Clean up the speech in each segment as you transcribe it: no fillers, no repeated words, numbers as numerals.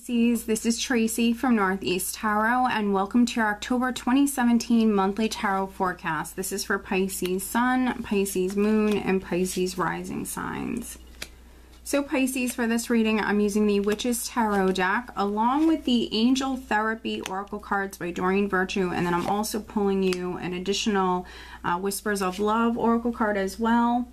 Pisces, this is Tracy from Northeast Tarot, and welcome to your October 2017 monthly tarot forecast. This is for Pisces Sun, Pisces Moon, and Pisces Rising signs. So Pisces, for this reading, I'm using the Witch's Tarot deck along with the Angel Therapy Oracle cards by Doreen Virtue, and then I'm also pulling you an additional Whispers of Love Oracle card as well.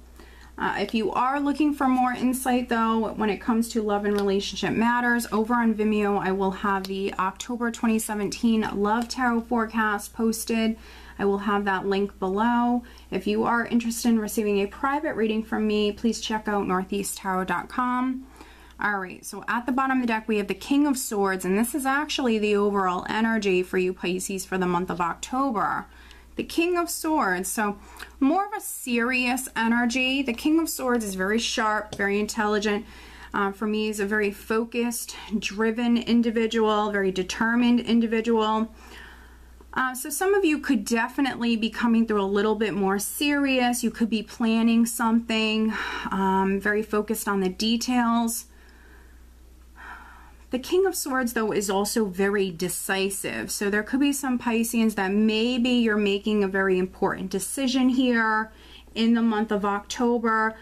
If you are looking for more insight, though, when it comes to love and relationship matters, over on Vimeo, I will have the October 2017 Love Tarot Forecast posted. I will have that link below. If you are interested in receiving a private reading from me, please check out northeasttarot.com. All right, so at the bottom of the deck, we have the King of Swords, and this is actually the overall energy for you, Pisces, for the month of October. The King of Swords, so more of a serious energy. The King of Swords is very sharp, very intelligent. For me, he's a very focused, driven individual, very determined individual. So some of you could definitely be coming through a little bit more serious. You could be planning something, very focused on the details. The King of Swords, though, is also very decisive. So there could be some Pisceans that maybe you're making a very important decision here in the month of October.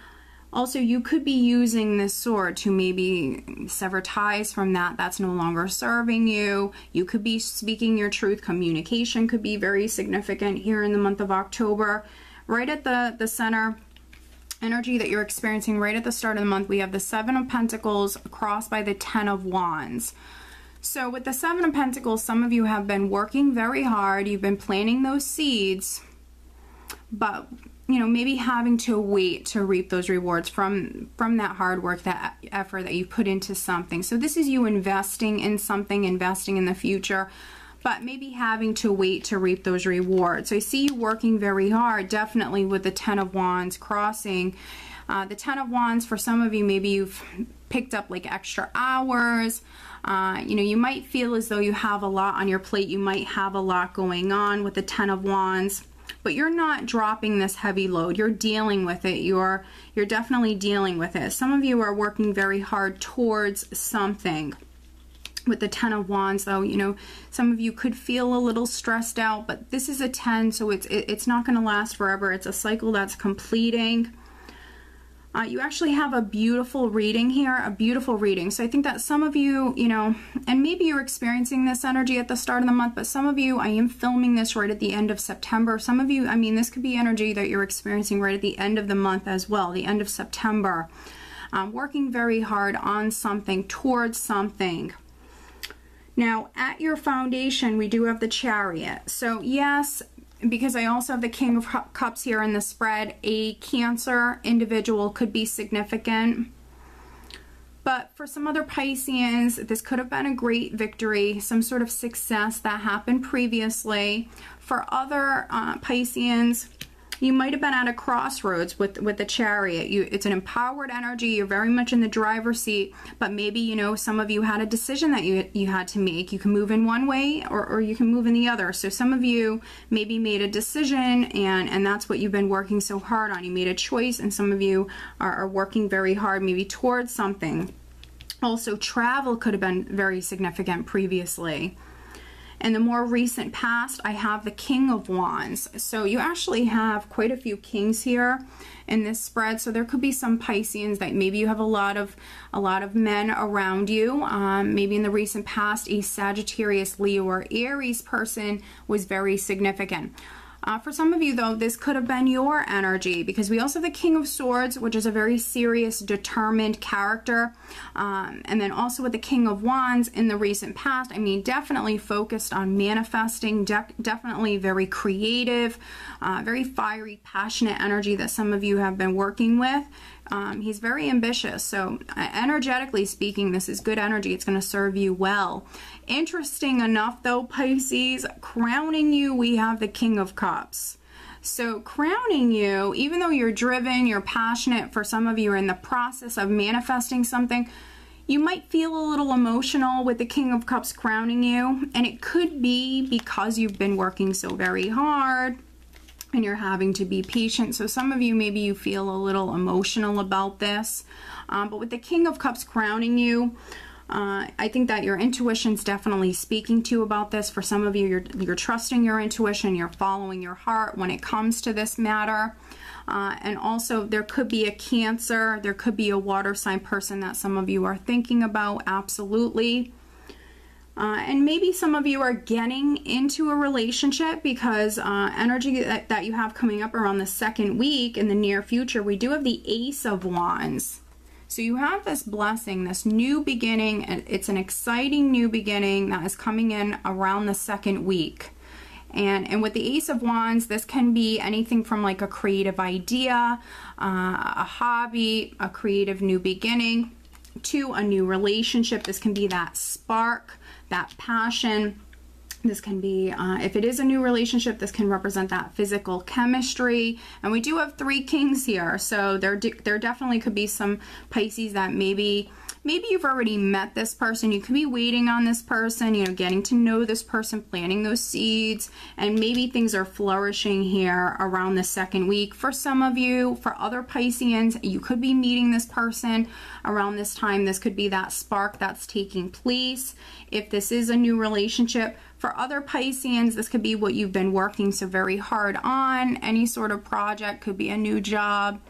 Also, you could be using this sword to maybe sever ties from that's no longer serving you. You could be speaking your truth. Communication could be very significant here in the month of October. Right at the center energy that you're experiencing right at the start of the month, we have the Seven of Pentacles crossed by the Ten of Wands. So with the Seven of Pentacles, some of you have been working very hard. You've been planting those seeds, but you know, maybe having to wait to reap those rewards from that hard work, that effort that you put into something. So this is you investing in something, investing in the future, but maybe having to wait to reap those rewards. So I see you working very hard, definitely with the Ten of Wands crossing. The Ten of Wands, for some of you, maybe you've picked up like extra hours. You know, you might feel as though you have a lot on your plate. You might have a lot going on with the Ten of Wands, but you're not dropping this heavy load. You're dealing with it. You're definitely dealing with it. Some of you are working very hard towards something. With the Ten of Wands, though, you know, some of you could feel a little stressed out, but this is a 10, so it's not going to last forever. It's a cycle that's completing. You actually have a beautiful reading here, a beautiful reading. So I think that some of you, you know, and maybe you're experiencing this energy at the start of the month, but some of you, I am filming this right at the end of September. Some of you, I mean, this could be energy that you're experiencing right at the end of the month as well, the end of September. Working very hard on something, towards something. Now, at your foundation, we do have the Chariot. So yes, because I also have the King of Cups here in the spread, a Cancer individual could be significant. But for some other Pisceans, this could have been a great victory, some sort of success that happened previously. For other Pisceans, you might have been at a crossroads with the Chariot. It's an empowered energy. You're very much in the driver's seat, but maybe, you know, some of you had a decision that you had to make. You can move in one way or you can move in the other. So some of you maybe made a decision, and that's what you've been working so hard on. You made a choice, and some of you are working very hard maybe towards something. Also, travel could have been very significant previously. In the more recent past, I have the King of Wands. So you actually have quite a few kings here in this spread. So there could be some Pisceans that maybe you have a lot of men around you. Maybe in the recent past, a Sagittarius, Leo, or Aries person was very significant. For some of you, though, this could have been your energy, because we also have the King of Swords, which is a very serious, determined character. And then also with the King of Wands in the recent past, I mean, definitely focused on manifesting, definitely very creative, very fiery, passionate energy that some of you have been working with. He's very ambitious, so energetically speaking, this is good energy. It's going to serve you well. Interesting enough, though, Pisces, crowning you, we have the King of Cups. So crowning you, even though you're driven, you're passionate, for some of you are in the process of manifesting something, you might feel a little emotional with the King of Cups crowning you, and it could be because you've been working so very hard and you're having to be patient. So some of you, maybe you feel a little emotional about this. But with the King of Cups crowning you, I think that your intuition's definitely speaking to you about this. For some of you, you're trusting your intuition, you're following your heart when it comes to this matter. And also there could be a Cancer, there could be a water sign person that some of you are thinking about, absolutely. And maybe some of you are getting into a relationship because energy that you have coming up around the second week in the near future, we do have the Ace of Wands. So you have this blessing, this new beginning, and it's an exciting new beginning that is coming in around the second week. And with the Ace of Wands, this can be anything from like a creative idea, a hobby, a creative new beginning, to a new relationship. This can be that spark, that passion. This can be, if it is a new relationship, this can represent that physical chemistry. And we do have 3 kings here. So there definitely could be some Pisces that maybe you've already met this person. You could be waiting on this person, you know, getting to know this person, planting those seeds, and maybe things are flourishing here around the second week. For some of you, for other Pisceans, you could be meeting this person around this time. This could be that spark that's taking place. If this is a new relationship, for other Pisceans, this could be what you've been working so very hard on. Any sort of project, could be a new job.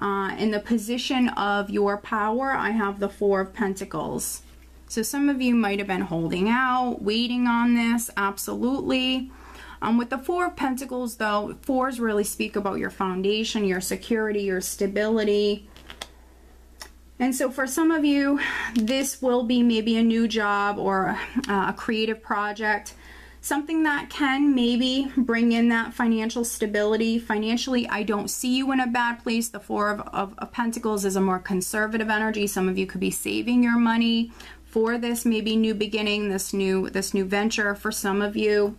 In the position of your power, I have the 4 of Pentacles. So some of you might have been holding out, waiting on this, absolutely. With the 4 of Pentacles, though, 4s really speak about your foundation, your security, your stability. And so for some of you, this will be maybe a new job or a creative project. Something that can maybe bring in that financial stability. Financially, I don't see you in a bad place. The 4 of Pentacles is a more conservative energy. Some of you could be saving your money for this maybe new beginning, this new venture for some of you.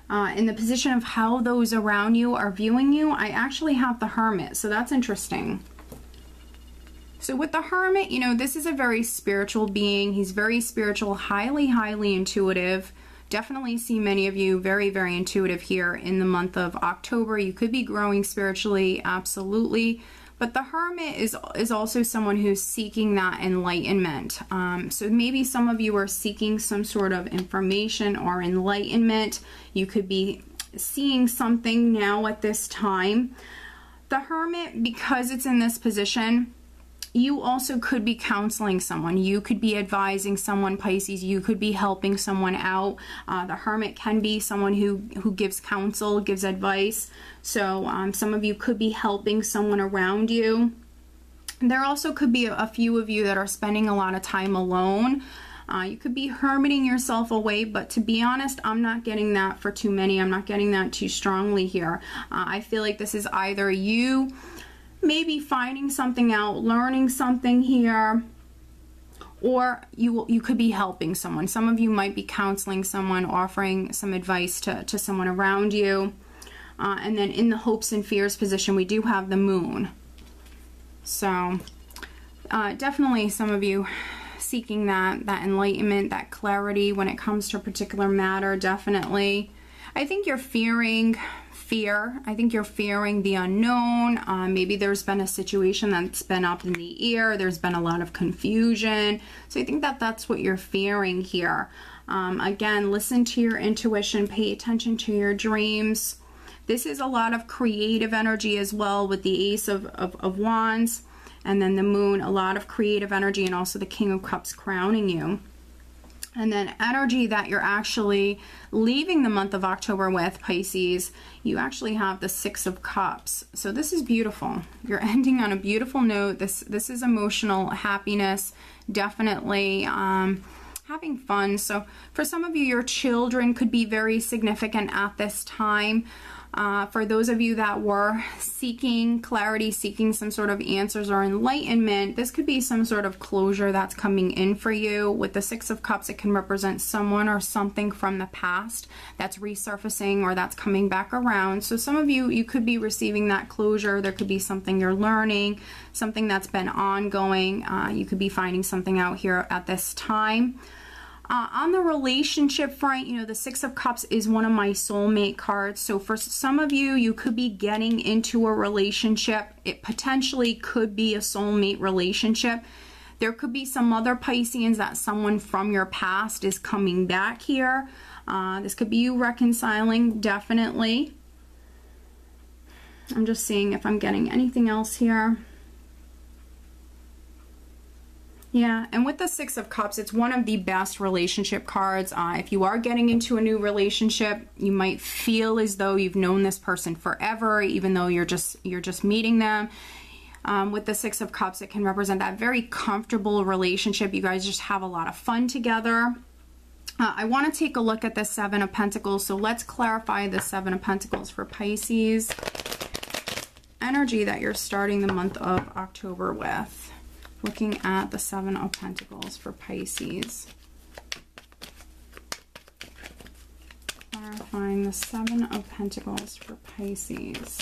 In the position of how those around you are viewing you, I actually have the Hermit. So that's interesting. So with the Hermit, you know, this is a very spiritual being. He's very spiritual, highly intuitive. Definitely see many of you very intuitive here in the month of October. You could be growing spiritually, absolutely. But the Hermit is also someone who's seeking that enlightenment. So maybe some of you are seeking some sort of information or enlightenment. You could be seeing something now at this time. The Hermit, because it's in this position, you also could be counseling someone. You could be advising someone, Pisces. You could be helping someone out. The Hermit can be someone who gives counsel, gives advice. So some of you could be helping someone around you. There also could be a few of you that are spending a lot of time alone. You could be hermiting yourself away, but to be honest, I'm not getting that for too many. I'm not getting that too strongly here. I feel like this is either you maybe finding something out, learning something here, or you could be helping someone. Some of you might be counseling someone, offering some advice to someone around you. And then in the hopes and fears position, we do have the Moon. So definitely some of you seeking that enlightenment, that clarity when it comes to a particular matter, definitely. I think you're fearing fear. I think you're fearing the unknown. Maybe there's been a situation that's been up in the air. There's been a lot of confusion. So I think that's what you're fearing here. Again, listen to your intuition. Pay attention to your dreams. This is a lot of creative energy as well with the Ace of Wands. And then the Moon, a lot of creative energy, and also the King of Cups crowning you. And then energy that you're actually leaving the month of October with, Pisces, you actually have the 6 of Cups. So this is beautiful. You're ending on a beautiful note. This is emotional happiness, definitely having fun. So for some of you, your children could be very significant at this time. For those of you that were seeking clarity, seeking some sort of answers or enlightenment, this could be some sort of closure that's coming in for you. With the 6 of Cups, it can represent someone or something from the past that's resurfacing or that's coming back around. So some of you could be receiving that closure. There could be something you're learning, something that's been ongoing. You could be finding something out here at this time. On the relationship front, you know, the 6 of Cups is one of my soulmate cards. So for some of you, you could be getting into a relationship. It potentially could be a soulmate relationship. There could be some other Pisceans that someone from your past is coming back here. This could be you reconciling, definitely. I'm just seeing if I'm getting anything else here. Yeah, and with the Six of Cups, it's one of the best relationship cards. If you are getting into a new relationship, you might feel as though you've known this person forever, even though you're just meeting them. With the Six of Cups, it can represent that very comfortable relationship. You guys just have a lot of fun together. I want to take a look at the Seven of Pentacles. So let's clarify the Seven of Pentacles for Pisces. Energy that you're starting the month of October with. Looking at the Seven of Pentacles for Pisces. Clarifying the Seven of Pentacles for Pisces.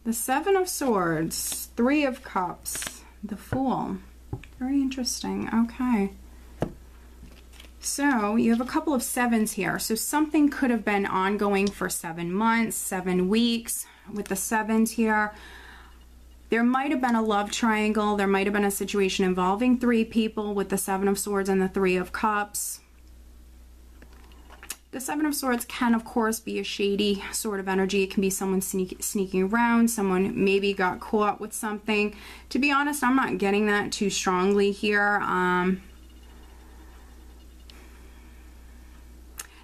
The Seven of Swords, Three of Cups, the Fool. Very interesting. Okay. So you have a couple of sevens here. So something could have been ongoing for 7 months, 7 weeks. With the sevens here, there might have been a love triangle. There might have been a situation involving 3 people with the Seven of Swords and the Three of Cups. The Seven of Swords can, of course, be a shady sort of energy. It can be someone sneaking around. Someone maybe got caught with something. To be honest, I'm not getting that too strongly here.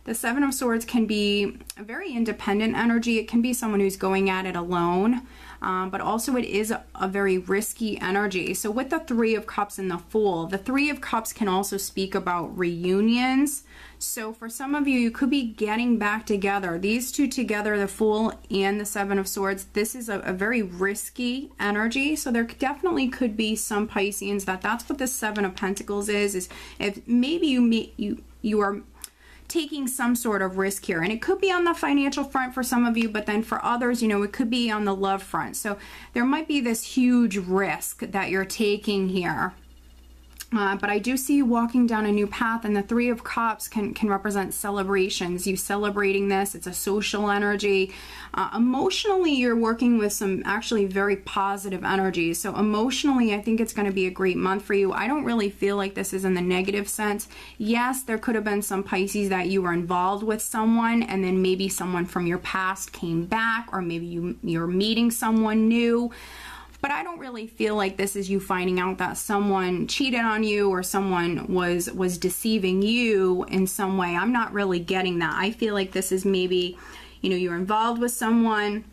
The Seven of Swords can be a very independent energy. It can be someone who's going at it alone, but also it is a very risky energy. So with the Three of Cups and the Fool, the Three of Cups can also speak about reunions. So for some of you, you could be getting back together. These two together, the Fool and the Seven of Swords, this is a very risky energy. So there definitely could be some Pisceans that's what the Seven of Pentacles is if maybe you are taking some sort of risk here, and it could be on the financial front for some of you, but then for others, you know, it could be on the love front. So there might be this huge risk that you're taking here. But I do see you walking down a new path, and the Three of Cups can represent celebrations. You celebrating this. It's a social energy. Emotionally, you're working with some actually very positive energies. So emotionally, I think it's going to be a great month for you. I don't really feel like this is in the negative sense. Yes, there could have been some Pisces that you were involved with someone, and then maybe someone from your past came back, or maybe you're meeting someone new. But I don't really feel like this is you finding out that someone cheated on you or someone was deceiving you in some way. I'm not really getting that. I feel like this is maybe, you know, you're involved with someone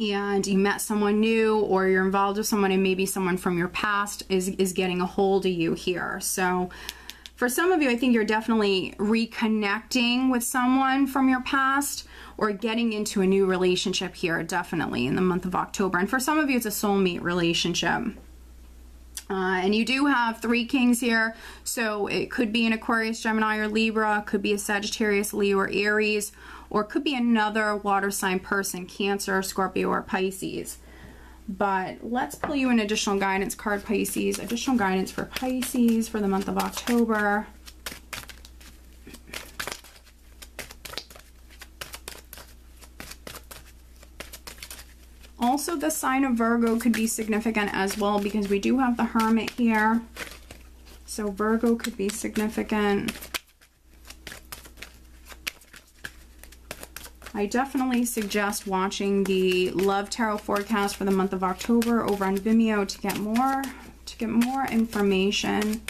and you met someone new, or you're involved with someone and maybe someone from your past is getting a hold of you here. So for some of you, I think you're definitely reconnecting with someone from your past, or getting into a new relationship here, definitely in the month of October. And for some of you, it's a soulmate relationship. And you do have 3 kings here, so it could be an Aquarius, Gemini, or Libra, could be a Sagittarius, Leo, or Aries, or it could be another water sign person, Cancer, Scorpio, or Pisces. But let's pull you an additional guidance card, Pisces. Additional guidance for Pisces for the month of October. Also, the sign of Virgo could be significant as well, because we do have the Hermit here. So Virgo could be significant. I definitely suggest watching the Love Tarot forecast for the month of October over on Vimeo to get more information.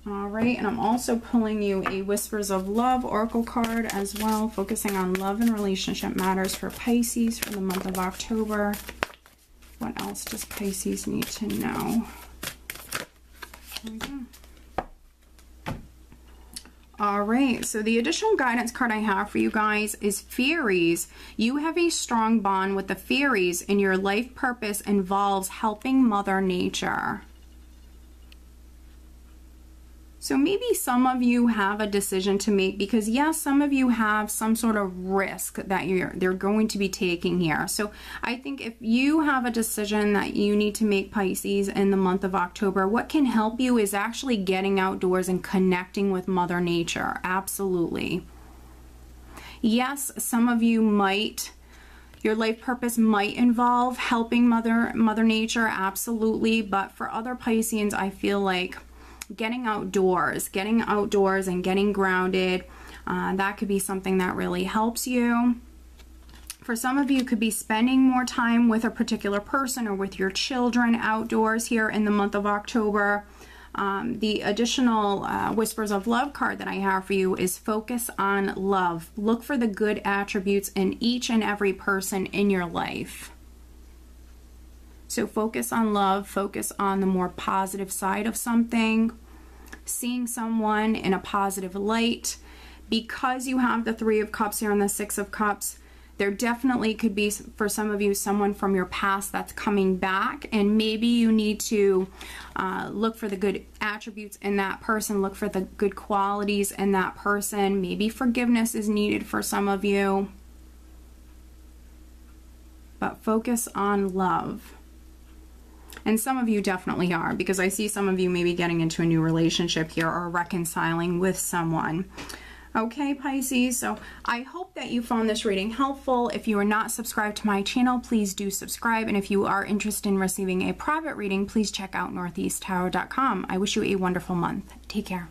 Alright, and I'm also pulling you a Whispers of Love Oracle card as well, focusing on love and relationship matters for Pisces for the month of October. What else does Pisces need to know? There we go. Alright, so the additional guidance card I have for you guys is Fairies. You have a strong bond with the fairies, and your life purpose involves helping Mother Nature. So maybe some of you have a decision to make, because yes, some of you have some sort of risk that they're going to be taking here. So I think if you have a decision that you need to make, Pisces, in the month of October, what can help you is actually getting outdoors and connecting with Mother Nature. Absolutely. Yes, some of you might, your life purpose might involve helping Mother Nature, absolutely. But for other Pisceans, I feel like getting outdoors and getting grounded, that could be something that really helps you. For some of you, it could be spending more time with a particular person or with your children outdoors here in the month of October. The additional Whispers of Love card that I have for you is focus on love. Look for the good attributes in each and every person in your life. So focus on love, focus on the more positive side of something, seeing someone in a positive light. Because you have the Three of Cups here and the Six of Cups, there definitely could be, for some of you, someone from your past that's coming back, and maybe you need to look for the good attributes in that person, look for the good qualities in that person. Maybe forgiveness is needed for some of you, but focus on love. And some of you definitely are, because I see some of you maybe getting into a new relationship here or reconciling with someone. Okay, Pisces, so I hope that you found this reading helpful. If you are not subscribed to my channel, please do subscribe. And if you are interested in receiving a private reading, please check out northeasttarot.com. I wish you a wonderful month. Take care.